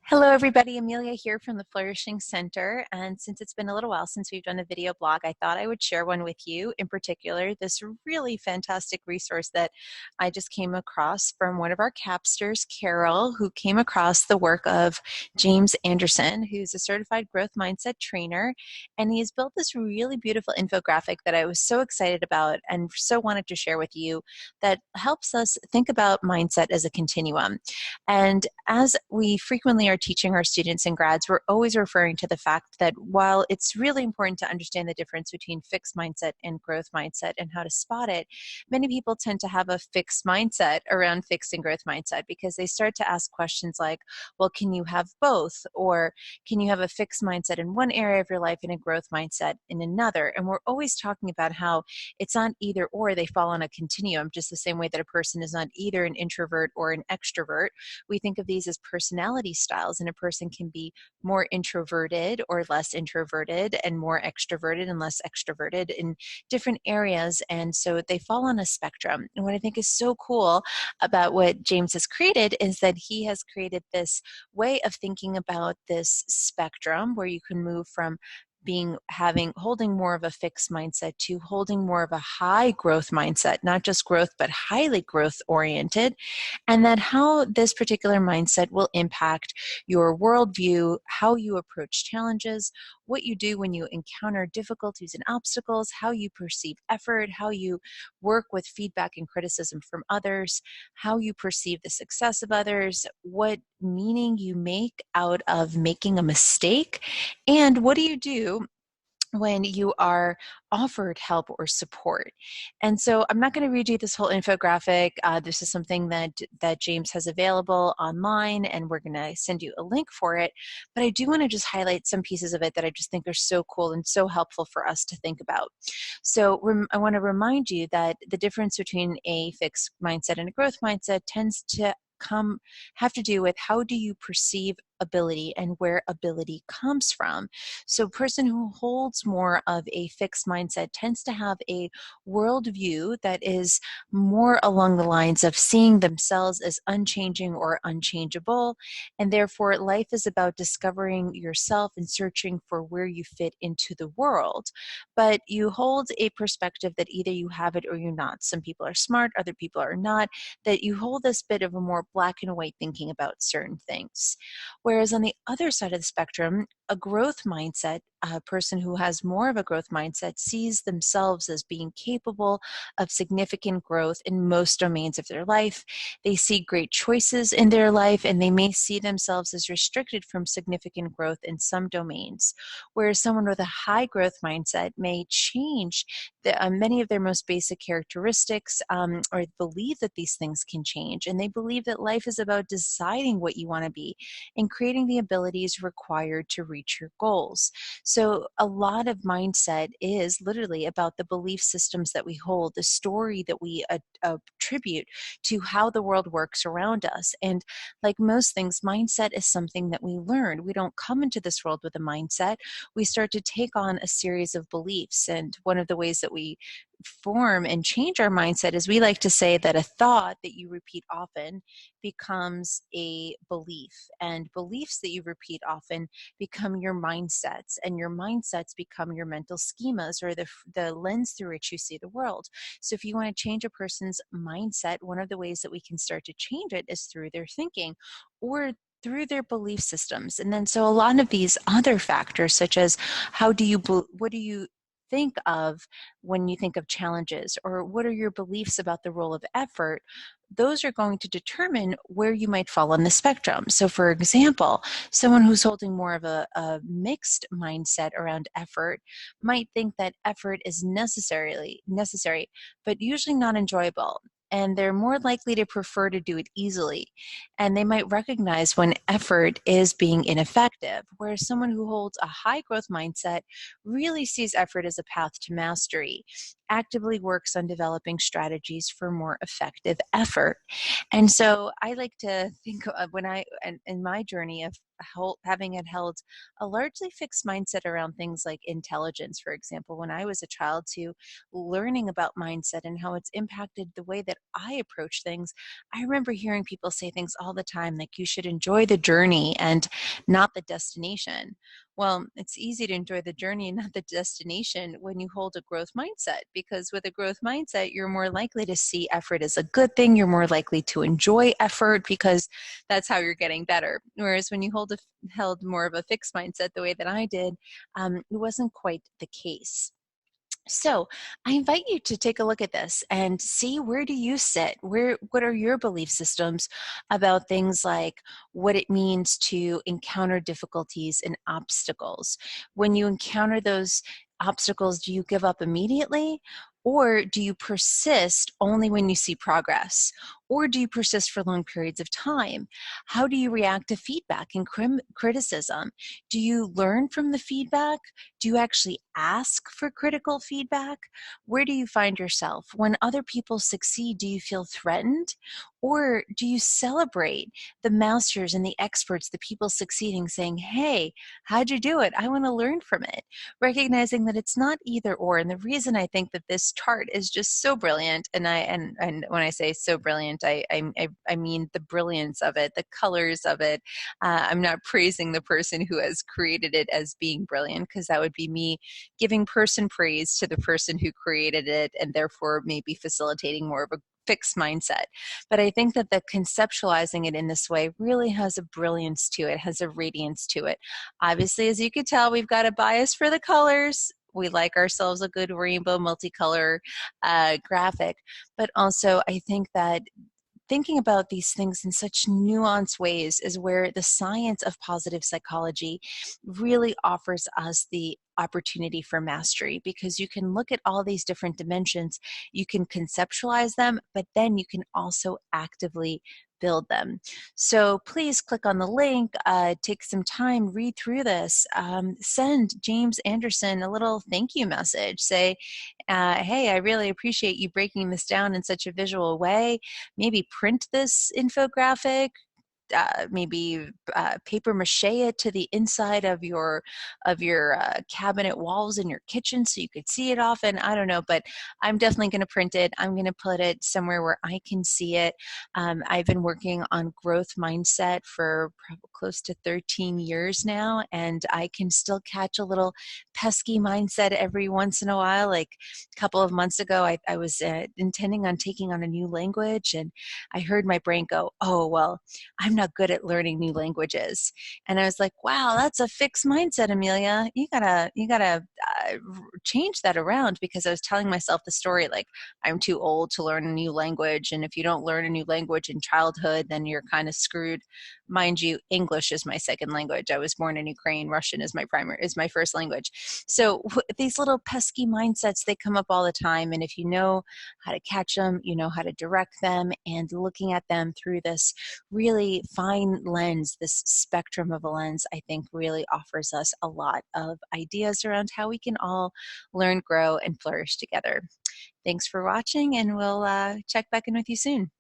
Hello, everybody. Emiliya here from the Flourishing Center. And since it's been a little while since we've done a video blog, I thought I would share one with you, in particular, this really fantastic resource that I just came across from one of our capsters, Carol, who came across the work of James Anderson, who's a certified growth mindset trainer. And he has built this really beautiful infographic that I was so excited about and so wanted to share with you that helps us think about mindset as a continuum. And as we frequently are teaching our students and grads, we're always referring to the fact that while it's really important to understand the difference between fixed mindset and growth mindset and how to spot it, many people tend to have a fixed mindset around fixed and growth mindset because they start to ask questions like, well, can you have both? Or can you have a fixed mindset in one area of your life and a growth mindset in another? And we're always talking about how it's not either or, they fall on a continuum, just the same way that a person is not either an introvert or an extrovert. We think of these as personality styles, and a person can be more introverted or less introverted and more extroverted and less extroverted in different areas. And so they fall on a spectrum. And what I think is so cool about what James has created is that he has created this way of thinking about this spectrum where you can move from holding more of a fixed mindset to holding more of a high growth mindset, not just growth, but highly growth oriented, and that how this particular mindset will impact your worldview, how you approach challenges, what you do when you encounter difficulties and obstacles, how you perceive effort, how you work with feedback and criticism from others, how you perceive the success of others, what meaning you make out of making a mistake, and what do you do when you are offered help or support. And so I'm not going to read you this whole infographic. This is something that James has available online, and we're going to send you a link for it. But I do want to just highlight some pieces of it that I just think are so cool and so helpful for us to think about. So I want to remind you that the difference between a fixed mindset and a growth mindset tends to have to do with how do you perceive ability and where ability comes from. So a person who holds more of a fixed mindset tends to have a worldview that is more along the lines of seeing themselves as unchanging or unchangeable, and therefore life is about discovering yourself and searching for where you fit into the world. But you hold a perspective that either you have it or you're not. Some people are smart, other people are not, that you hold this bit of a more black and white thinking about certain things. Whereas on the other side of the spectrum, a growth mindset, a person who has more of a growth mindset sees themselves as being capable of significant growth in most domains of their life. They see great choices in their life, and they may see themselves as restricted from significant growth in some domains. Whereas someone with a high growth mindset may change many of their most basic characteristics or believe that these things can change. And they believe that life is about deciding what you want to be and creating the abilities required to reach your goals. So a lot of mindset is literally about the belief systems that we hold, the story that we attribute to how the world works around us. And like most things, mindset is something that we learn. We don't come into this world with a mindset. We start to take on a series of beliefs. And one of the ways that we form and change our mindset is we like to say that a thought that you repeat often becomes a belief, and beliefs that you repeat often become your mindsets, and your mindsets become your mental schemas or the lens through which you see the world. So if you want to change a person's mindset, one of the ways that we can start to change it is through their thinking or through their belief systems. And then so a lot of these other factors, such as what do you think of when you think of challenges, or what are your beliefs about the role of effort, those are going to determine where you might fall on the spectrum. So for example, someone who's holding more of a mixed mindset around effort might think that effort is necessary, but usually not enjoyable. And they're more likely to prefer to do it easily. And they might recognize when effort is being ineffective, whereas someone who holds a high growth mindset really sees effort as a path to mastery. actively works on developing strategies for more effective effort. And so I like to think of when in my journey of having had held a largely fixed mindset around things like intelligence, for example, when I was a child, to learning about mindset and how it's impacted the way that I approach things. I remember hearing people say things all the time like, you should enjoy the journey and not the destination. Well, it's easy to enjoy the journey and not the destination when you hold a growth mindset, because with a growth mindset, you're more likely to see effort as a good thing. You're more likely to enjoy effort because that's how you're getting better. Whereas when you held more of a fixed mindset the way that I did, it wasn't quite the case. So I invite you to take a look at this and see, where do you sit? What are your belief systems about things like what it means to encounter difficulties and obstacles? When you encounter those obstacles, do you give up immediately? Or do you persist only when you see progress? Or do you persist for long periods of time? How do you react to feedback and criticism? Do you learn from the feedback? Do you actually ask for critical feedback? Where do you find yourself? When other people succeed, do you feel threatened? Or do you celebrate the masters and the experts, the people succeeding, saying, hey, how'd you do it? I want to learn from it. Recognizing that it's not either or. And the reason I think that this chart is just so brilliant, and when I say so brilliant, I mean the brilliance of it, the colors of it. I'm not praising the person who has created it as being brilliant, because that would be me giving person praise to the person who created it, and therefore maybe facilitating more of a fixed mindset. But I think that the conceptualizing it in this way really has a brilliance to it, has a radiance to it. Obviously, as you can tell, we've got a bias for the colors. We like ourselves a good rainbow multicolor graphic. But also, I think that thinking about these things in such nuanced ways is where the science of positive psychology really offers us the opportunity for mastery, because you can look at all these different dimensions, you can conceptualize them, but then you can also actively build them. So please click on the link, take some time, read through this, send James Anderson a little thank you message. Say, hey, I really appreciate you breaking this down in such a visual way. Maybe print this infographic, maybe paper mache it to the inside of your cabinet walls in your kitchen so you could see it often. I don't know, but I'm definitely going to print it. I'm going to put it somewhere where I can see it. I've been working on growth mindset for close to 13 years now, and I can still catch a little pesky mindset every once in a while. Like a couple of months ago, I was intending on taking on a new language, and I heard my brain go, oh, well, I'm not good at learning new languages. And I was like, wow, that's a fixed mindset, Emiliya. You gotta change that around, because I was telling myself the story like, I'm too old to learn a new language. And if you don't learn a new language in childhood, then you're kind of screwed. Mind you, English is my second language. I was born in Ukraine. Russian is my first language. So these little pesky mindsets, they come up all the time. And if you know how to catch them, you know how to direct them, and looking at them through this really fine lens, this spectrum of a lens, I think really offers us a lot of ideas around how we can all learn, grow, and flourish together. Thanks for watching, and we'll check back in with you soon.